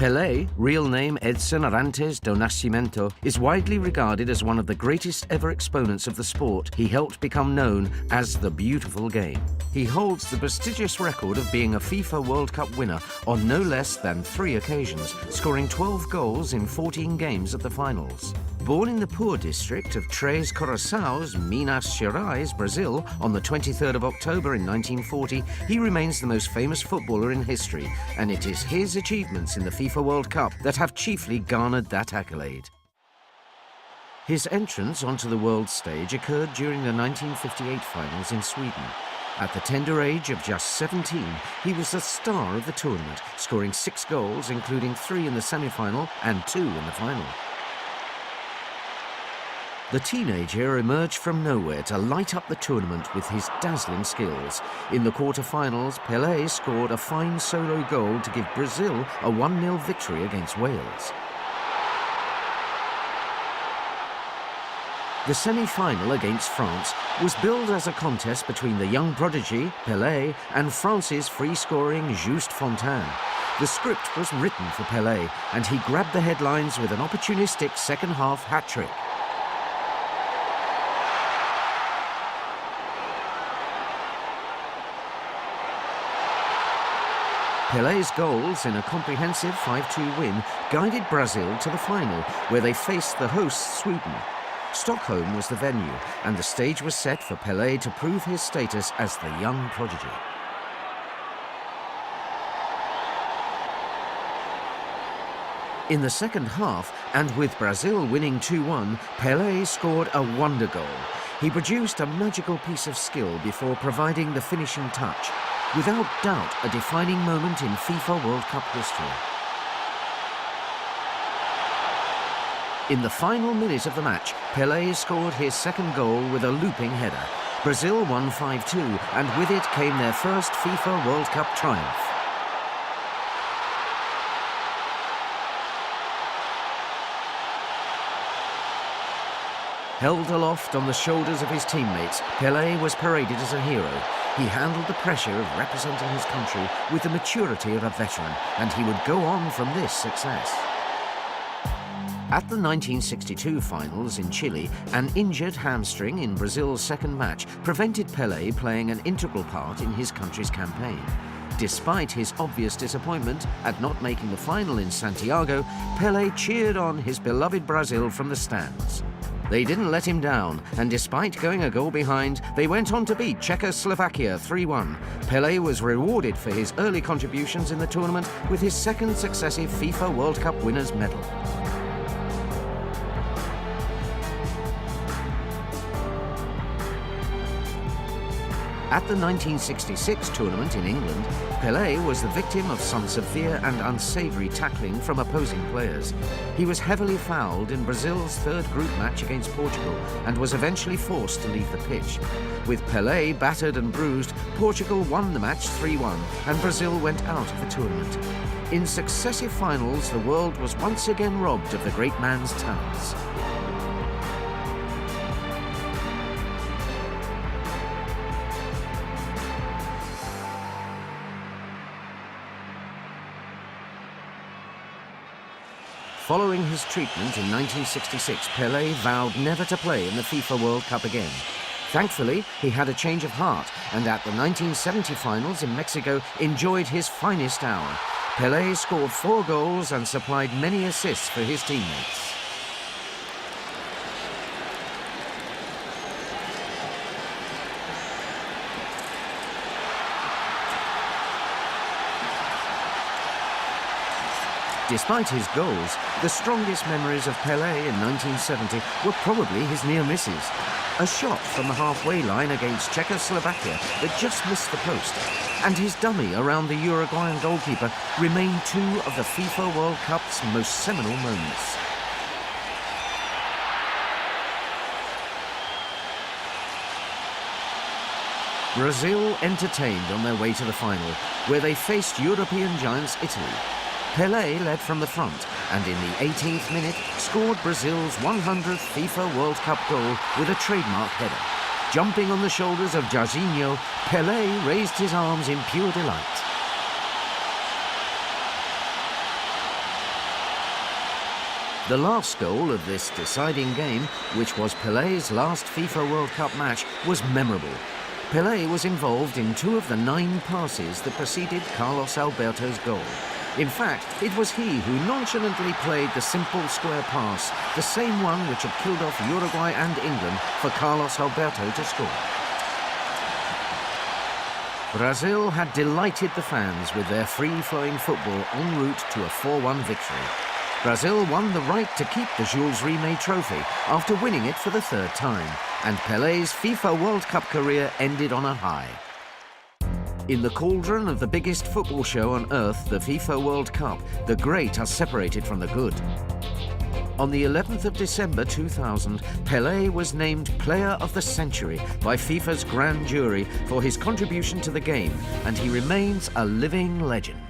Pelé, real name Edson Arantes do Nascimento, is widely regarded as one of the greatest ever exponents of the sport he helped become known as the beautiful game. He holds the prestigious record of being a FIFA World Cup winner on no less than 3 occasions, scoring 12 goals in 14 games at the finals. Born in the poor district of Três Corações, Minas Gerais, Brazil, on the 23rd of October in 1940, he remains the most famous footballer in history, and it is his achievements in the FIFA World Cup that have chiefly garnered that accolade. His entrance onto the world stage occurred during the 1958 finals in Sweden. At the tender age of just 17, he was the star of the tournament, scoring 6 goals, including 3 in the semi-final and 2 in the final. The teenager emerged from nowhere to light up the tournament with his dazzling skills. In the quarter-finals, Pelé scored a fine solo goal to give Brazil a 1-0 victory against Wales. The semi-final against France was billed as a contest between the young prodigy, Pelé, and France's free-scoring Just Fontaine. The script was written for Pelé, and he grabbed the headlines with an opportunistic second-half hat-trick. Pelé's goals in a comprehensive 5-2 win guided Brazil to the final, where they faced the hosts Sweden. Stockholm was the venue, and the stage was set for Pelé to prove his status as the young prodigy. In the second half, and with Brazil winning 2-1, Pelé scored a wonder goal. He produced a magical piece of skill before providing the finishing touch. Without doubt, a defining moment in FIFA World Cup history. In the final minute of the match, Pelé scored his second goal with a looping header. Brazil won 5-2, and with it came their first FIFA World Cup triumph. Held aloft on the shoulders of his teammates, Pelé was paraded as a hero. He handled the pressure of representing his country with the maturity of a veteran, and he would go on from this success. At the 1962 finals in Chile, an injured hamstring in Brazil's second match prevented Pelé playing an integral part in his country's campaign. Despite his obvious disappointment at not making the final in Santiago, Pelé cheered on his beloved Brazil from the stands. They didn't let him down, and despite going a goal behind, they went on to beat Czechoslovakia 3-1. Pelé was rewarded for his early contributions in the tournament with his second successive FIFA World Cup winners' medal. At the 1966 tournament in England, Pelé was the victim of some severe and unsavoury tackling from opposing players. He was heavily fouled in Brazil's third group match against Portugal and was eventually forced to leave the pitch. With Pelé battered and bruised, Portugal won the match 3-1 and Brazil went out of the tournament. In successive finals, the world was once again robbed of the great man's talents. Following his treatment in 1966, Pelé vowed never to play in the FIFA World Cup again. Thankfully, he had a change of heart, and at the 1970 finals in Mexico, enjoyed his finest hour. Pelé scored 4 goals and supplied many assists for his teammates. Despite his goals, the strongest memories of Pelé in 1970 were probably his near misses. A shot from the halfway line against Czechoslovakia that just missed the post, and his dummy around the Uruguayan goalkeeper remain 2 of the FIFA World Cup's most seminal moments. Brazil entertained on their way to the final, where they faced European giants Italy. Pelé led from the front and in the 18th minute scored Brazil's 100th FIFA World Cup goal with a trademark header. Jumping on the shoulders of Jairzinho, Pelé raised his arms in pure delight. The last goal of this deciding game, which was Pelé's last FIFA World Cup match, was memorable. Pelé was involved in 2 of the 9 passes that preceded Carlos Alberto's goal. In fact, it was he who nonchalantly played the simple square pass, the same one which had killed off Uruguay and England for Carlos Alberto to score. Brazil had delighted the fans with their free-flowing football en route to a 4-1 victory. Brazil won the right to keep the Jules Rimet trophy after winning it for the 3rd time, and Pelé's FIFA World Cup career ended on a high. In the cauldron of the biggest football show on earth, the FIFA World Cup, the great are separated from the good. On the 11th of December 2000, Pelé was named Player of the Century by FIFA's grand jury for his contribution to the game, and he remains a living legend.